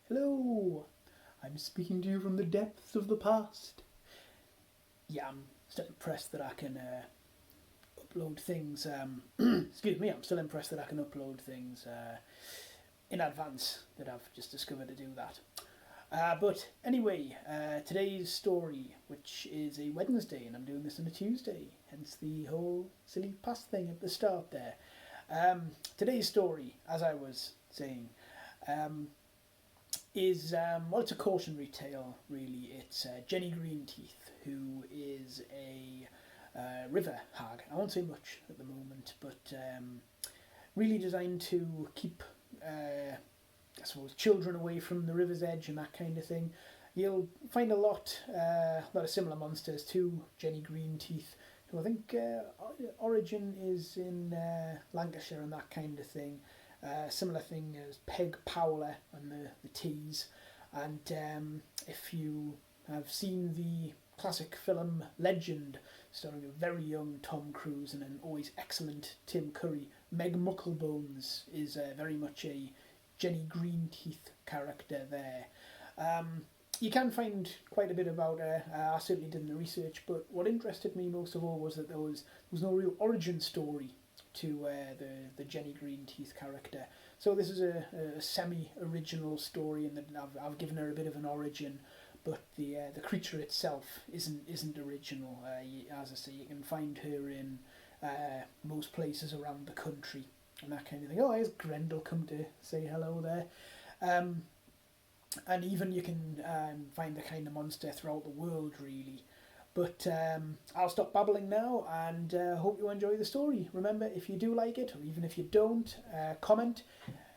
Hello, I'm speaking to you from the depths of the past. Yeah, I'm still impressed that I can upload things. Excuse me, I'm still impressed that I can upload things in advance, that I've just discovered to do that. But anyway, today's story, which is a Wednesday, and I'm doing this on a Tuesday, hence the whole silly past thing at the start there. Today's story, as I was saying, um, is well, it's a cautionary tale, really. It's Jenny Greenteeth, who is a river hag. I won't say much at the moment, but really designed to keep, I suppose, children away from the river's edge and that kind of thing. You'll find a lot of similar monsters to Jenny Greenteeth, who I think origin is in Lancashire and that kind of thing. Similar thing as Peg Powler and the Tees. And if you have seen the classic film Legend, starring a very young Tom Cruise and an always excellent Tim Curry, Meg Mucklebones is very much a Jenny Greenteeth character there. You can find quite a bit about her. I certainly did the research, but what interested me most of all was that there was no real origin story to the Jenny Greenteeth character. So this is a semi-original story, and I've given her a bit of an origin, but the creature itself isn't original. As I say, you can find her in most places around the country and that kind of thing. Oh, here's Grendel come to say hello there. And even you can find the kind of monster throughout the world, really. But I'll stop babbling now and hope you enjoy the story. Remember, if you do like it, or even if you don't, comment.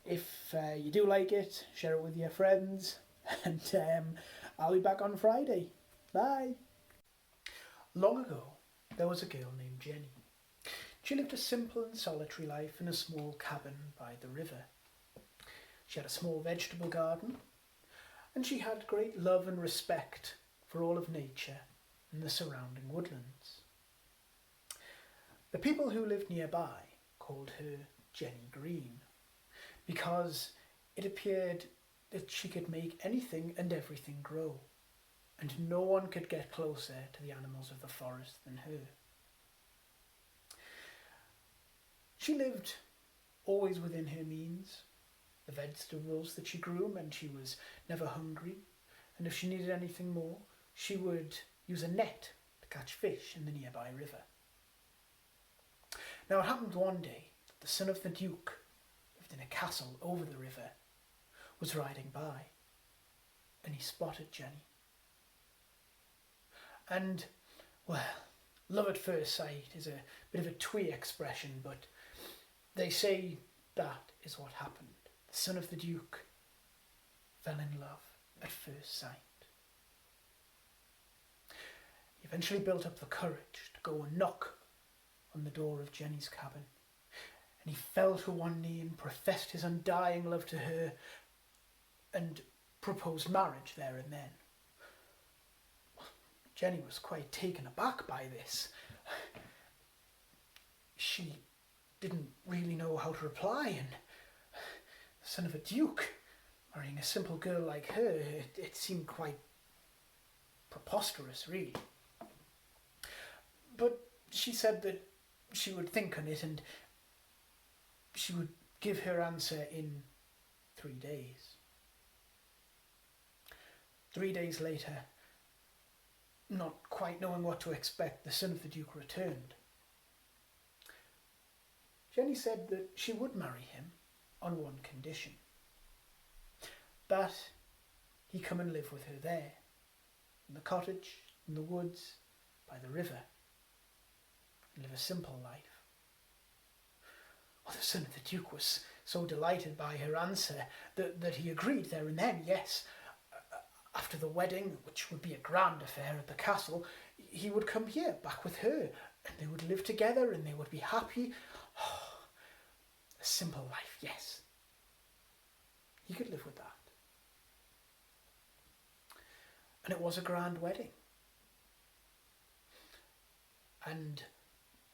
If you do like it, share it with your friends. And I'll be back on Friday. Bye. Long ago, there was a girl named Jenny. She lived a simple and solitary life in a small cabin by the river. She had a small vegetable garden, and she had great love and respect for all of nature and the surrounding woodlands. The people who lived nearby called her Jenny Green, because it appeared that she could make anything and everything grow, and no one could get closer to the animals of the forest than her. She lived always within her means. The vegetables that she grew meant she was never hungry, and if she needed anything more, she would use a net to catch fish in the nearby river. Now it happened one day that the son of the Duke, who lived in a castle over the river, was riding by, and he spotted Jenny. And, well, love at first sight is a bit of a twee expression, but they say that is what happened. The son of the Duke fell in love at first sight. He eventually built up the courage to go and knock on the door of Jenny's cabin, and he fell to one knee and professed his undying love to her and proposed marriage there and then. Jenny was quite taken aback by this. She didn't really know how to reply, and the son of a duke marrying a simple girl like her, it seemed quite preposterous, really. But she said that she would think on it and she would give her answer in 3 days. 3 days later, not quite knowing what to expect, the son of the Duke returned. Jenny said that she would marry him on one condition: that he come and live with her there, in the cottage, in the woods, by the river, and live a simple life. Well, the son of the Duke was so delighted by her answer that he agreed there and then, yes. After the wedding, which would be a grand affair at the castle, he would come here, back with her, and they would live together and they would be happy. Oh, a simple life, yes. He could live with that. And it was a grand wedding. And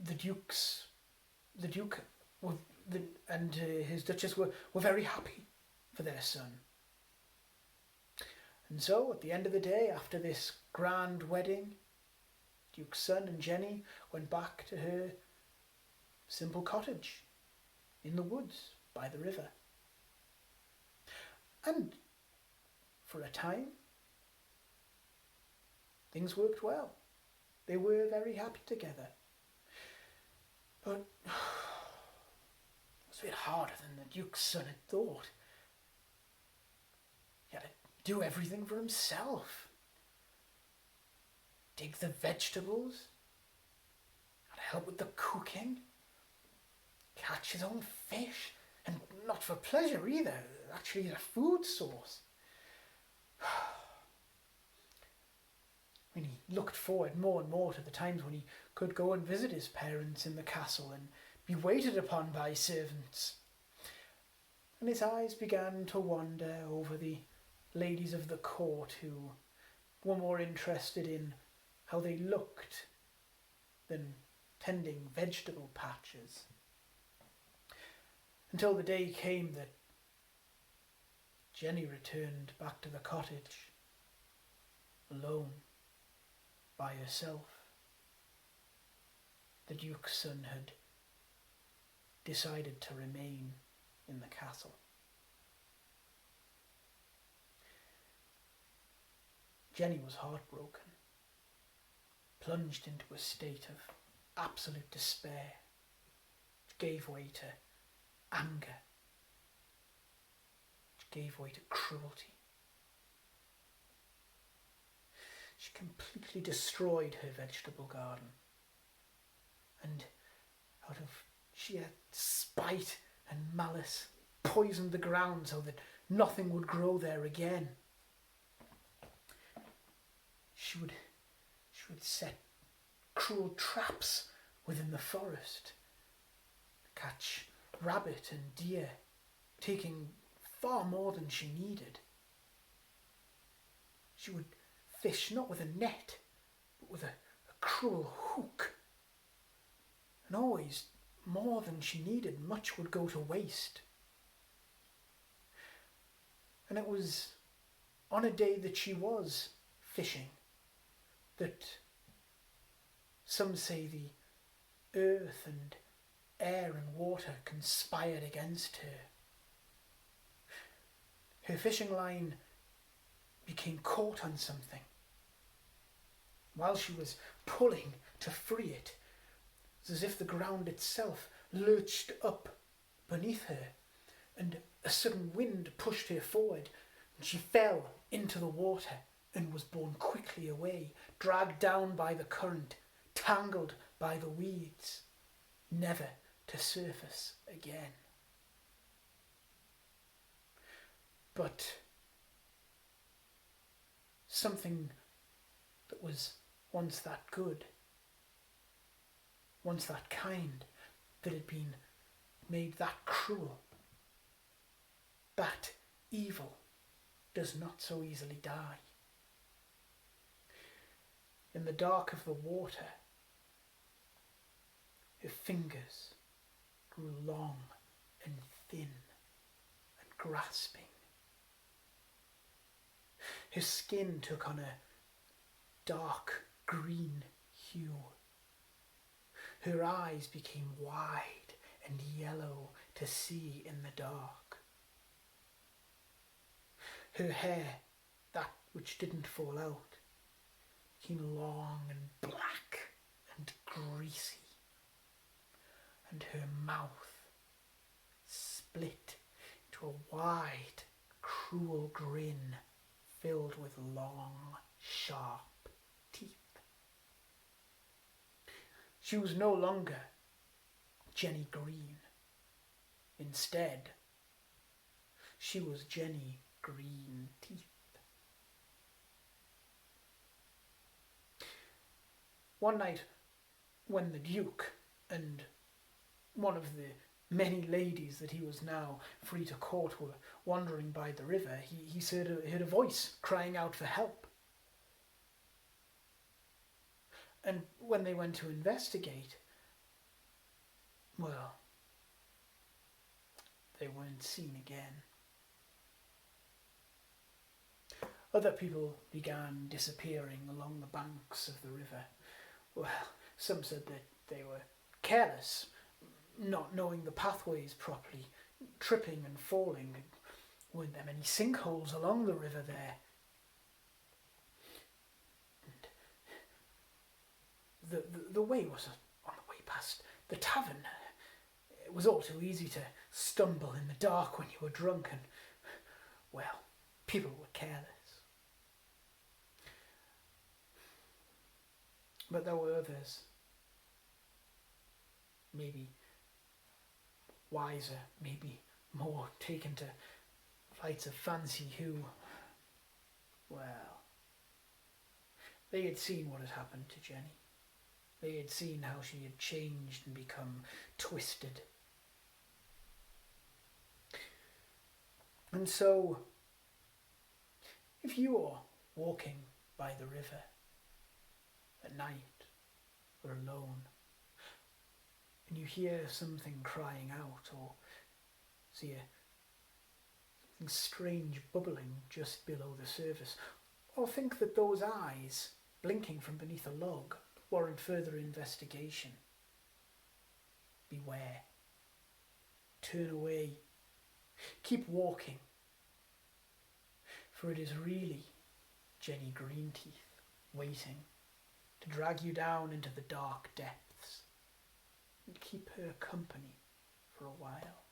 the Duke and his Duchess were very happy for their son. And so, at the end of the day, after this grand wedding, Duke's son and Jenny went back to her simple cottage in the woods by the river. And for a time, things worked well. They were very happy together. But it was a bit harder than the Duke's son had thought. He had to do everything for himself. Dig the vegetables, had to help with the cooking, catch his own fish, and not for pleasure either, actually as a food source. When he looked forward more and more to the times when he could go and visit his parents in the castle and be waited upon by servants. And his eyes began to wander over the ladies of the court who were more interested in how they looked than tending vegetable patches. Until the day came that Jenny returned back to the cottage, alone, by herself. The Duke's son had decided to remain in the castle. Jenny was heartbroken, plunged into a state of absolute despair, which gave way to anger, which gave way to cruelty. She completely destroyed her vegetable garden, and out of sheer spite and malice poisoned the ground so that nothing would grow there again. She would set cruel traps within the forest, catch rabbit and deer, taking far more than she needed. She would fish not with a net, but with a cruel hook. And always more than she needed, much would go to waste. And it was on a day that she was fishing that some say the earth and air and water conspired against her. Her fishing line became caught on something. While she was pulling to free it, it was as if the ground itself lurched up beneath her, and a sudden wind pushed her forward, and she fell into the water and was borne quickly away, dragged down by the current, tangled by the weeds, never to surface again. But something that was once that good, once that kind, that had been made that cruel, that evil, does not so easily die. In the dark of the water, her fingers grew long and thin and grasping. Her skin took on a dark green hue. Her eyes became wide and yellow to see in the dark. Her hair, that which didn't fall out, became long and black and greasy, and her mouth split into a wide, cruel grin filled with long, sharp teeth. She was no longer Jenny Green. Instead, she was Jenny Greenteeth. One night, when the Duke and one of the many ladies that he was now free to court were wandering by the river, he heard a voice crying out for help. And when they went to investigate, well, they weren't seen again. Other people began disappearing along the banks of the river. Well, some said that they were careless, not knowing the pathways properly, tripping and falling. Weren't there many sinkholes along the river there? And the way was on the way past the tavern. It was all too easy to stumble in the dark when you were drunk, and, well, people were careless. But there were others, maybe wiser, maybe more taken to flights of fancy, who, well, they had seen what had happened to Jenny. They had seen how she had changed and become twisted. And so, if you are walking by the river at night or alone, and you hear something crying out, or see something strange bubbling just below the surface, or think that those eyes blinking from beneath a log warrant further investigation, beware. Turn away. Keep walking. For it is really Jenny Greenteeth waiting to drag you down into the dark depths and keep her company for a while.